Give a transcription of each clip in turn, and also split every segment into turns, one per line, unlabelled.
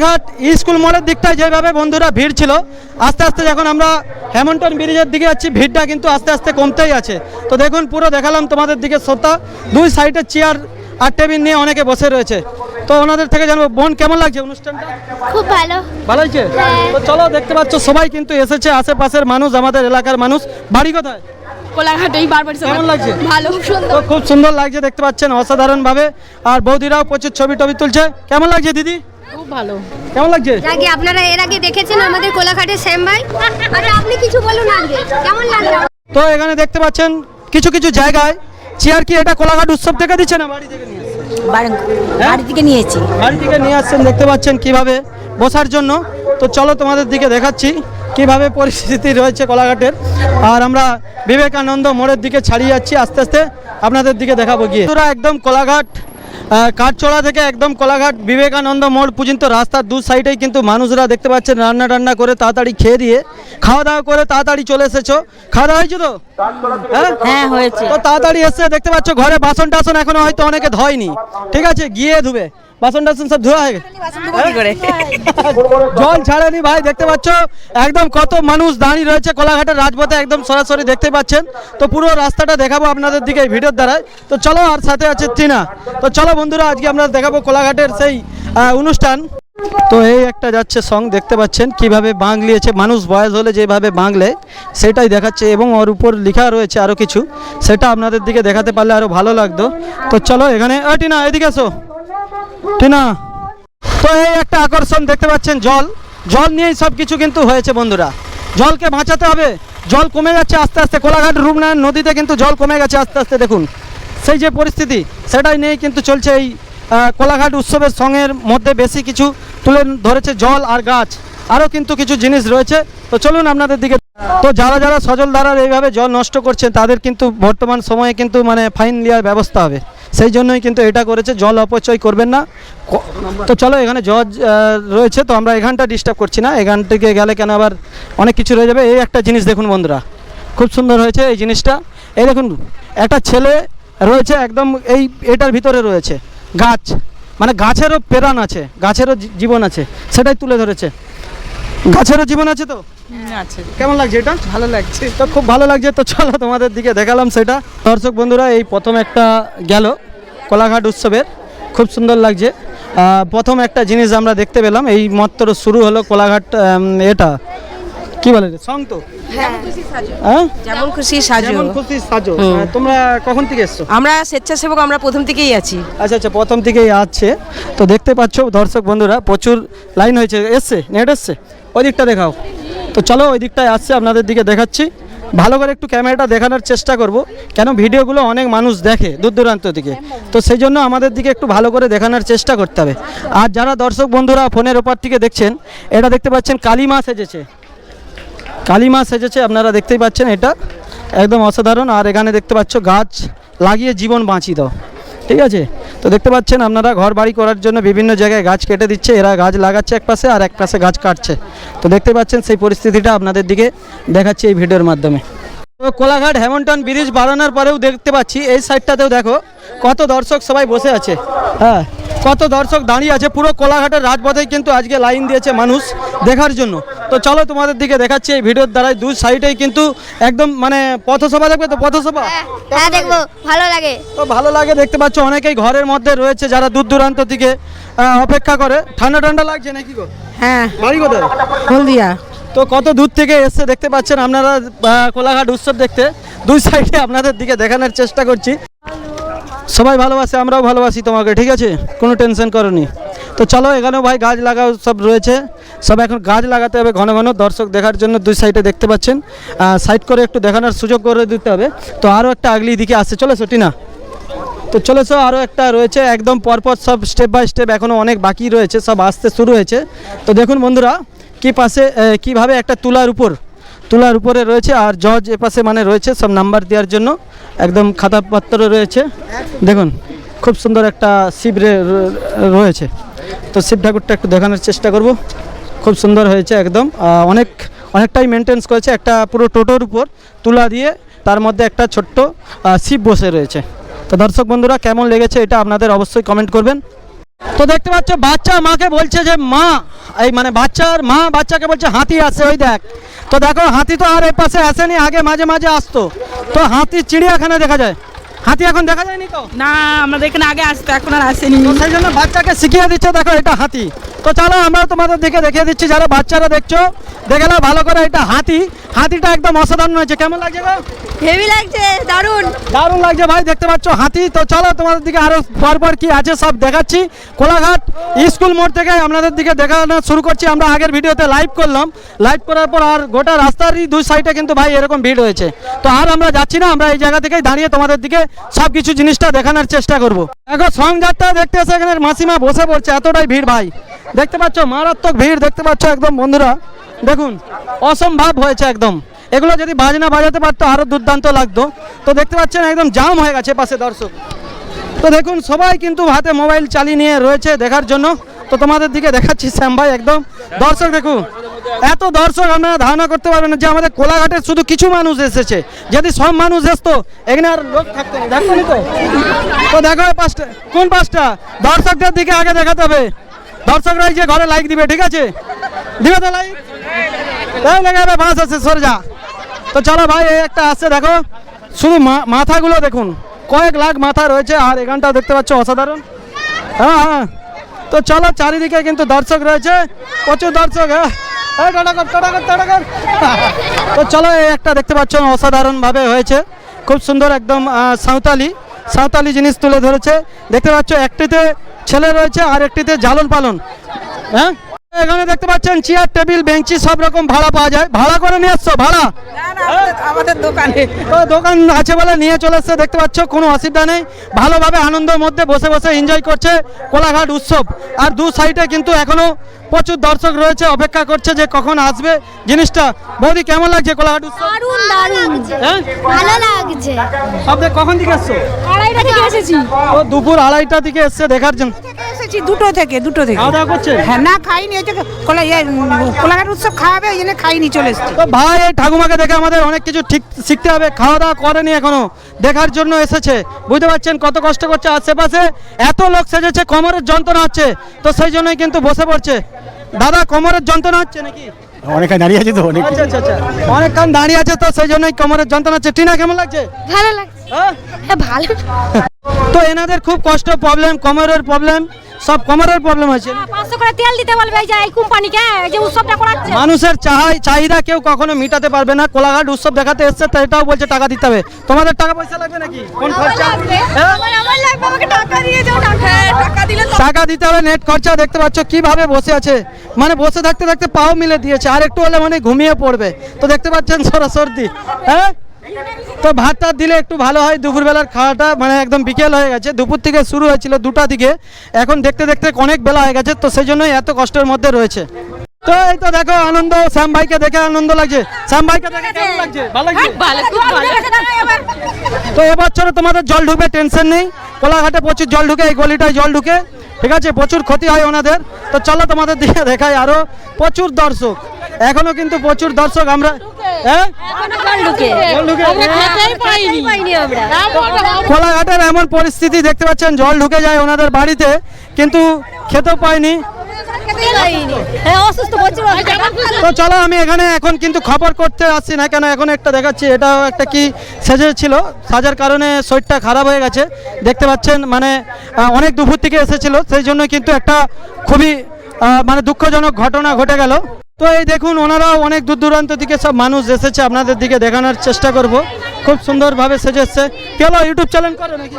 ঘাট স্কুল মোড়ের দিকটায় যেভাবে বন্ধুরা ভিড় ছিল, আস্তে আস্তে যখন আমরা হ্যামিল্টন ব্রিজের দিকে যাচ্ছি ভিড়টা কিন্তু আস্তে আস্তে কমতেই আছে। তো দেখুন পুরো দেখালাম তোমাদের দিকে শ্রোতা, দুই সাইডে চেয়ার আর টেবিল নিয়ে অনেকে বসে রয়েছে। তো ওনাদের থেকে জানবো, বোন কেমন লাগছে অনুষ্ঠানটা?
খুব ভালো।
ভালো হয়েছে? তো চলো, দেখতে পাচ্ছ সবাই কিন্তু এসেছে, আশেপাশের মানুষ, আমাদের এলাকার মানুষ। বাড়ি কোথায়?
কোলাঘাটেই বারবার।
কেমন লাগছে?
ভালো, সুন্দর।
তো খুব সুন্দর লাগছে, দেখতে পাচ্ছেন অসাধারণ ভাবে। আর বৌদিরাও প্রচুর ছবি টবি তুলছে। কেমন লাগছে দিদি?
খুব ভালো।
কেমন লাগছে?
আগে আপনারা এর আগে দেখেছেন আমাদের কোলাঘাটের শ্যাম ভাই, আরে আপনি কিছু বলুন আগে কেমন লাগলো?
তো এখানে দেখতে পাচ্ছেন কিছু কিছু জায়গায় চেয়ার কি এটা কোলাঘাট উৎসব থেকে দিচ্ছে না বাড়ি থেকে নিয়ে আসছে?
বাড়ি থেকে নিয়েছি।
বাড়ি থেকে নিয়ে আসছেন, দেখতে পাচ্ছেন কিভাবে বসার জন্য। তো চলো তোমাদের দিকে দেখাচ্ছি কিভাবে পরিস্থিতি রয়েছে কোলাঘাটের। আর আমরা বিবেকানন্দ মোড়ের দিকে ছাড়িয়ে যাচ্ছি আস্তে আস্তে, আপনাদের দিকে দেখাবো গিয়ে। তোরা একদম কোলাঘাট কাঠচড়া থেকে একদম কোলাঘাট বিবেকানন্দ মোড় পর্যন্ত রাস্তার দু সাইডেই কিন্তু মানুষরা দেখতে পাচ্ছেন রান্না করে তাড়াতাড়ি খেয়ে দিয়ে খাওয়া দাওয়া করে তাড়াতাড়ি চলে এসেছো। খাওয়া দাওয়া হয়েছে তো?
হ্যাঁ হয়েছে।
তো তাড়াতাড়ি এসে দেখতে পাচ্ছ ঘরে বাসন টাসন এখনো হয়তো অনেকে ধয়নি, ঠিক আছে, গিয়ে ধুবে। বাসন টাসন সব ধোয়া হয়ে গেছে, জল ছাড়েনি ভাই। দেখতে পাচ্ছ একদম কত মানুষ দাঁড়িয়ে রয়েছে কোলাঘাটের রাজপথে, একদম সরাসরি দেখতে পাচ্ছেন। তো পুরো রাস্তাটা দেখাবো আপনাদের দিকে এই ভিডিওর দ্বারাই। তো চলো, আর সাথে আছে টিনা। তো চলো বন্ধুরা, আজকে আমরা দেখাবো কোলাঘাটের সেই অনুষ্ঠান। তো এই একটা যাচ্ছে সং, দেখতে পাচ্ছেন কিভাবে বাংলিয়েছে মানুষ, বয়স হলে যেভাবে বাংলে সেটাই দেখাচ্ছে, এবং ওর উপর লেখা রয়েছে আরও কিছু, সেটা আপনাদের দিকে দেখাতে পারলে আরও ভালো লাগতো। তো চলো এখানে টিনা এদিকে আসো, টিনা। তো এই একটা আকর্ষণ দেখতে পাচ্ছেন, জল নিয়েই সব কিছু কিন্তু হয়েছে বন্ধুরা। জলকে বাঁচাতে হবে, জল কমে যাচ্ছে আস্তে আস্তে। কোলাঘাট রূপনারায়ণ নদীতে কিন্তু জল কমে গেছে আস্তে আস্তে, দেখুন সেই যে পরিস্থিতি, সেটাই নিয়েই কিন্তু চলছে এই কোলাঘাট উৎসবের সঙ্গের মধ্যে। বেশি কিছু তুলে ধরেছে জল আর গাছ, আরও কিন্তু কিছু জিনিস রয়েছে। তো চলুন আপনাদের দিকে। তো যারা যারা সজল ধারার এইভাবে জল নষ্ট করছেন তাদের কিন্তু বর্তমান সময়ে কিন্তু মানে ফাইন নেওয়ার ব্যবস্থা হবে, সেই জন্যই কিন্তু এটা করেছে। জল অপচয় করবেন না। তো চলো, এখানে জজ রয়েছে, তো আমরা এখানটা ডিস্টার্ব করছি না, এখান থেকে গেলে কেন আবার অনেক কিছু রয়ে যাবে। এই একটা জিনিস দেখুন বন্ধুরা, খুব সুন্দর হয়েছে এই জিনিসটা। এই দেখুন একটা ছেলে রয়েছে একদম এটার ভিতরে রয়েছে গাছ, মানে গাছেরও প্রাণ আছে, গাছেরও জীবন আছে, সেটাই তুলে ধরেছে। গাছেরও জীবন আছে। তো
আছে।
কেমন লাগছে এটা?
ভালো লাগছে।
তো খুব ভালো লাগছে। তো চলো তোমাদের দিকে দেখালাম সেটা। দর্শক বন্ধুরা, এই প্রথম একটা গেল কোলাঘাট উৎসবের, খুব সুন্দর লাগছে। প্রথম একটা জিনিস আমরা দেখতে পেলাম, এই মাত্র শুরু হলো কোলাঘাট এটা কি বলে সং। তো
যেমন খুশি সাজো,
যেমন খুশি সাজো। তোমরা কখন থেকে এসছো?
আমরা স্বেচ্ছাসেবক, আমরা প্রথম থেকেই আছি।
আচ্ছা, প্রথম থেকেই আছে। তো দেখতে পাচ্ছ দর্শক বন্ধুরা, প্রচুর লাইন হয়েছে, এসছে নেট এসছে। ওই দিকটা দেখাও। তো চলো ওই দিকটায় আসছে, আপনাদের দিকে দেখাচ্ছি। ভালো করে একটু ক্যামেরাটা দেখানোর চেষ্টা করব, কেন ভিডিওগুলো অনেক মানুষ দেখে দূর দূরান্ত থেকে, তো সেই জন্য আমাদের দিকে একটু ভালো করে দেখানোর চেষ্টা করতে হবে। আর যারা দর্শক বন্ধুরা ফোনের ওপর থেকে দেখছেন, এটা দেখতে পাচ্ছেন কালিমা সেজেছে, কালিমা সেজেছে, আপনারা দেখতেই পাচ্ছেন, এটা একদম অসাধারণ। আর এখানে দেখতে পাচ্ছ গাছ লাগিয়ে জীবন বাঁচিয়ে দাও, ঠিক আছে। তো দেখতে পাচ্ছেন আপনারা ঘর বাড়ি করার জন্য বিভিন্ন জায়গায় গাছ কেটে দিচ্ছে, এরা গাছ লাগাচ্ছে এক পাশে আর এক পাশে গাছ কাটছে। তো দেখতে পাচ্ছেন সেই পরিস্থিতিটা আপনাদের দিকে দেখাচ্ছি এই ভিডিওর মাধ্যমে। তো কোলাঘাট হ্যামিল্টন ব্রিজ বাড়ানোর পরেও দেখতে পাচ্ছি এই সাইডটাতেও দেখো কত দর্শক সবাই বসে আছে, হ্যাঁ কত দর্শক দাঁড়িয়ে আছে। পুরো কোলাঘাটের রাজপথেই কিন্তু আজকে লাইন দিয়েছে মানুষ দেখার জন্য। তো চলো তোমাদের দিকে দেখাচ্ছি এই ভিডিওর দ্বারাই। দুই সাইডেই কিন্তু একদম মানে পথসভা, দেখবে তো পথসভা?
হ্যাঁ দেখবো, ভালো লাগে।
তো ভালো লাগে, দেখতে পাচ্ছ অনেকেই ঘরের মধ্যে রয়েছে যারা দূর দূরান্ত থেকে অপেক্ষা করে। ঠান্ডা ঠান্ডা লাগছে নাকি গো?
হ্যাঁ।
বাড়ি কোথায়?
হলদিয়া।
তো কত দূর থেকে এসছে দেখতে পাচ্ছেন আপনারা কোলাঘাট উৎসব দেখতে। দুই সাইডে আপনাদের দিকে দেখানোর চেষ্টা করছি। সবাই ভালোবাসে, আমরাও ভালোবাসি তোমাকে, ঠিক আছে, কোনো টেনশন করনি। তো চলো এখানেও ভাই গাছ লাগাও সব রয়েছে, সব এখন গাছ লাগাতে হবে ঘন ঘন দর্শক দেখার জন্য। দুই সাইডে দেখতে পাচ্ছেন, সাইড করে একটু দেখানোর সুযোগ করে দিতে হবে। তো আরও একটা আগলি দিকে আসছে, চলেছো টিনা? তো চলেছো, আরও একটা রয়েছে একদম পরপর, সব স্টেপ বাই স্টেপ এখনও অনেক বাকি রয়েছে, সব আসতে শুরু হয়েছে। তো দেখুন বন্ধুরা কি পাশে কিভাবে একটা তুলার উপরে রয়েছে, আর জজ এপাশে মানে রয়েছে সব নাম্বার দেওয়ার জন্য, একদম খাতাপত্র রয়েছে। দেখুন খুব সুন্দর একটা শিব রয়েছে। তো শিব ঠাকুরটা একটু দেখানোর চেষ্টা করব, খুব সুন্দর হয়েছে একদম, অনেকটাই মেনটেন্স করেছে। একটা পুরো টোটোর উপর তুলা দিয়ে তার মধ্যে একটা ছোট্ট শিব বসে রয়েছে। তো দর্শক বন্ধুরা কেমন লেগেছে এটা আপনাদের অবশ্যই কমেন্ট করবেন। তো দেখতে পাচ্ছ বাচ্চা মাকে বলছে যে মা, এই মানে বাচ্চার মা বাচ্চাকে বলছে হাতি আসছে ওই দেখ। তো দেখো হাতি তো আর এই পাশে আসেনি, আগে মাঝে মাঝে আসতো। তো হাতি চিড়িয়াখানা দেখা যায়, হাতি এখন দেখা যায়নি তো।
না আমাদের এখানে আগে আসতো, এখন আর আসেনি।
তো সেই জন্য বাচ্চাকে শিখিয়ে দিচ্ছে দেখো এটা হাতি। তো চলো আমরা তোমাদের দিকে দেখিয়ে দিচ্ছি, যারা বাচ্চারা দেখছো দেখে নাও ভালো করে, এটা হাতি। হাতিটা একদম অসাধারণ হয়েছে, কেমন লাগছে গো?
হেভি লাগছে, দারুণ।
দারুণ লাগছে ভাই, দেখতে পাচ্ছ হাতি। তো চলো তোমাদের দিকে আরো পরপর কি আছে সব দেখাচ্ছি। কোলাঘাট স্কুল মোড় থেকে আপনাদের দিকে দেখানো শুরু করছি। আমরা আগের ভিডিওতে লাইভ করলাম, লাইভ করার পর আর গোটা রাস্তারই দুই সাইডে কিন্তু ভাই এরকম ভিড় হয়েছে। তো আর আমরা যাচ্ছি না, আমরা এই জায়গা থেকেই দাঁড়িয়ে তোমাদের দিকে সব কিছু জিনিসটা দেখানোর চেষ্টা করব। এখন সংযাত্রা দেখতে এসে এখানে মাসিমা বসে পড়ছে, এতটাই ভিড় ভাই, দেখতে পাচ্ছ মারাত্মক ভিড় দেখতে পাচ্ছ একদম বন্ধুরা, দেখুন অসম্ভব হয়েছে একদম। এগুলো যদি বাজনা বাজাতে পারতো আরও দুর্দান্ত লাগতো। তো দেখতে পাচ্ছেন একদম জাম হয়ে গেছে পাশে দর্শক। তো দেখুন সবাই কিন্তু হাতে মোবাইল চালিয়ে নিয়ে রয়েছে দেখার জন্য। তো তোমাদের দিকে দেখাচ্ছি শ্যাম ভাই, একদম দর্শক দেখুন, এত দর্শক আপনারা ধারণা করতে পারবেন না যে আমাদের কোলাঘাটের শুধু কিছু মানুষ এসেছে। যদি সব মানুষ আসতো এখানে আর লোক থাকতো না, দেখো তো। তো দেখো পাঁচটা, কোন পাঁচটা দর্শকদের দিকে আগে দেখাতে হবে। দর্শকরা এই যে ঘরে লাইক দিবে, ঠিক আছে? দিবে তো লাইক, তাই লাগাবে বাস আছে সরে যা। তো চলো ভাই এই একটা আসছে দেখো, শুধু মাথাগুলো দেখুন, কয়েক লাখ মাথা রয়েছে। আর এখানটা দেখতে পাচ্ছ অসাধারণ। হ্যাঁ হ্যাঁ, তো চলো চারিদিকে কিন্তু দর্শক রয়েছে, প্রচুর দর্শক। হ্যাঁ তো চলো এই একটা দেখতে পাচ্ছ অসাধারণভাবে হয়েছে, খুব সুন্দর একদম সাঁওতালি জিনিস তুলে ধরেছে। দেখতে পাচ্ছ একটিতে ছেলে রয়েছে আর একটিতে জালন পালন। হ্যাঁ এখানে দেখতে পাচ্ছেন চেয়ার টেবিল বেঞ্চি সব রকম ভাড়া পাওয়া যায়। ভাড়া করে নিয়ে আসছো? ভাড়া
আমাদের দোকানে
তো দোকান আছে বলে নিয়ে চলে এসছে, দেখতে পাচ্ছ কোনো অসুবিধা নেই। ভালোভাবে আনন্দের মধ্যে বসে বসে এনজয় করছে কোলাঘাট উৎসব। আর দু সাইডে কিন্তু এখনো প্রচুর দর্শক রয়েছে, অপেক্ষা করছে যে কখন আসবে জিনিসটা। বৌদি কেমন লাগছে কোলাঘাট উৎসব?
দারুণ দারুণ,
হ্যাঁ
ভালো লাগছে।
সব কখন থেকে এসছো?
2:30 থেকে এসেছি।
ও দুপুর 2:30 থেকে এসছে দেখার জন্য।
এসেছি দুটো থেকে
খাওয়া দাওয়া করছে?
হ্যাঁ না খাইনি, ওই যে কোলাঘাট উৎসব খাওয়াবে ওই জন্য খাইনি, চলে এসেছি।
তো ভাই এই ঠাকুমাকে দেখে আমাদের অনেক কিছু ঠিক শিখতে হবে। খাওয়া দাওয়া করেনি এখনো, দেখার জন্য এসেছে। বুঝতে পারছেন কত কষ্ট করছে, আশেপাশে এত লোক সেজেছে, কোমরের যন্ত্রণা হচ্ছে, তো সেই জন্যই কিন্তু বসে পড়ছে। দাদা কোমরের যন্ত্রণা হচ্ছে নাকি?
অনেকক্ষণ দাঁড়িয়ে আছে তো, অনেক
আচ্ছা আচ্ছা আচ্ছা, অনেকক্ষণ দাঁড়িয়ে আছে তো সেই জন্যই কোমরের যন্ত্রণা হচ্ছে। টিনা কেমন লাগছে?
ভালো লাগছে,
হ্যাঁ
হ্যাঁ ভালো।
তো এনাদের খুব কষ্ট, প্রবলেম, কোমরের প্রবলেম, সব কোমরের প্রবলেম হয়েছে।
500 করে তেল দিতে বলবে এই যে এই কোম্পানিকে, এই যে উৎসবটা করাচ্ছে।
মানুষের চাহিদা কেউ কখনো মিটাতে পারবে না। কোলাঘাট উৎসব দেখাতে এসছে, তো এটাও বলছে টাকা দিতে হবে। তোমাদের টাকা পয়সা লাগবে নাকি? কোন খরচা? হ্যাঁ?
আমার লাগবে, আমাকে টাকা দিয়ে যাও। টাকা দিলে
টাকা দিতে হবে, নেট খরচা। দেখতে পাচ্ছ কিভাবে বসে আছে, মানে বসে থাকতে থাকতে পাও মিলে দিয়েছে, আর একটু হলে মানে ঘুমিয়ে পড়বে। তো দেখতে পাচ্ছেন সরাসরি। হ্যাঁ তো ভাতটা দিলে একটু ভালো হয়। দুপুরবেলার খাওয়াটা মানে একদম বিকেল হয়ে গেছে, দুপুর থেকে শুরু হয়েছিল 2টা দিকে, এখন দেখতে দেখতে অনেক বেলা হয়ে গেছে, তো সেই জন্যই এত কষ্টের মধ্যে রয়েছে। তো এই তো দেখো আনন্দ, শ্যাম ভাইকে দেখে আনন্দ লাগছে। শ্যাম ভাইকে দেখে কেমন লাগছে? ভালো লাগছে? তো এবছরে তোমাদের জল ঢুকবে, টেনশন নেই। কোলাঘাটে প্রচুর জল ঢুকে, এই গলিটায় জল ঢুকে, ঠিক আছে, প্রচুর ক্ষতি হয় ওনাদের। তো চলো তোমাদের দিকে দেখাই, আরো প্রচুর দর্শক, এখনো কিন্তু প্রচুর দর্শক। আমরা হ্যাঁ কোলাঘাটের এমন পরিস্থিতি দেখতে পাচ্ছেন, জল ঢুকে যায় ওনাদের বাড়িতে, কিন্তু খেতেও পায়নি। তো চলো আমি এখানে এখন কিন্তু খবর করতে আসছি না, কেন এখন একটা দেখাচ্ছি। এটাও একটা কি সেজেছিল, সাজার কারণে শরীরটা খারাপ হয়ে গেছে দেখতে পাচ্ছেন, মানে অনেক দুপুর থেকে এসেছিল, সেই জন্য কিন্তু একটা খুবই মানে দুঃখজনক ঘটনা ঘটে গেল। তো এই দেখুন ওনারাও অনেক দূর দূরান্ত থেকে সব মানুষ এসেছে, আপনাদের দিকে দেখানোর চেষ্টা করব। খুব সুন্দরভাবে সেজে এসছে। কেন ইউটিউব চ্যানেল করে নাকি?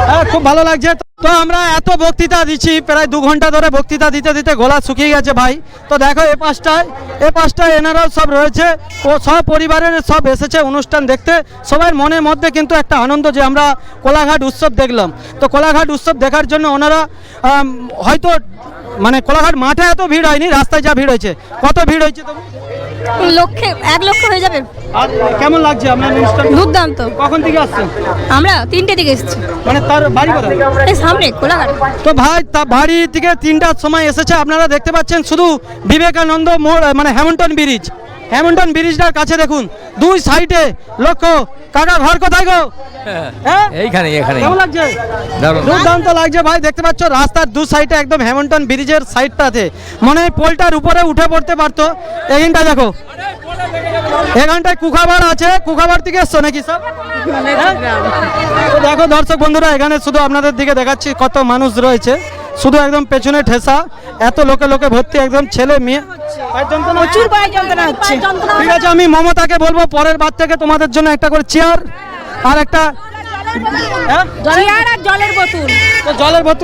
হ্যাঁ খুব ভালো লাগছে। তো আমরা এত বক্তৃতা দিচ্ছি, প্রায় 2 ঘন্টা ধরে বক্তৃতা দিতে দিতে গলা শুকিয়ে গেছে ভাই। তো দেখো এ পাশটায় এনারাও সব রয়েছে, ও সব পরিবারের সব এসেছে অনুষ্ঠান দেখতে। সবার মনের মধ্যে কিন্তু একটা আনন্দ যে আমরা কোলাঘাট উৎসব দেখলাম। তো কোলাঘাট উৎসব দেখার জন্য ওনারা হয়তো মানে কোলাঘাট মাঠে এত ভিড় হয়নি, রাস্তায় যা ভিড় হয়েছে। কত ভিড় হয়েছে? তো
1 লক্ষ হয়ে যাবে।
আর কেমন লাগছে আপনার অনুষ্ঠান?
দুর্দান্ত।
কখন থেকে আসছেন?
আমরা 3টে থেকে এসেছি।
মানে তার বাড়ি কোথায়?
এই সামনে কোলাঘাট।
তো ভাই তা বাড়ি থেকে 3টার সময় এসেছে, আপনারা দেখতে পাচ্ছেন শুধু বিবেকানন্দ মোড় মানে হ্যামিল্টন ব্রিজ, হ্যামিল্টন ব্রিজটার কাছে দেখুন দুই সাইডে লক্ষ্য। কাকা ঘর কোথায় গো? হ্যাঁ
এইখানে
কেমন লাগছে?
দারুণ।
দুর্দান্ত লাগছে ভাই। দেখতে পাচ্ছ রাস্তার দু সাইডে একদম হ্যামিল্টন ব্রিজের সাইডটাতে মনে হয় পোলটার উপরে উঠে পড়তে পারতো। এখানটা দেখো, এখানটায় কুখাবার আছে। কুখাবার থেকে এসছো নাকি সব? হ্যাঁ? তো দেখো দর্শক বন্ধুরা, এখানে শুধু আপনাদের দিকে দেখাচ্ছি কত মানুষ রয়েছে, শুধু একদম পেছনে ঠেসা, এত লোকে লোকে ভর্তি, একদম ছেলে মেয়ে।
প্রচুর পায়ে যন্ত্রণা হচ্ছে।
ঠিক আছে, আমি মমতাকে বলবো পরের বার থেকে তোমাদের জন্য একটা করে চেয়ার আর একটা
চেয়ার আর জলের বোতল।
জলের বোতল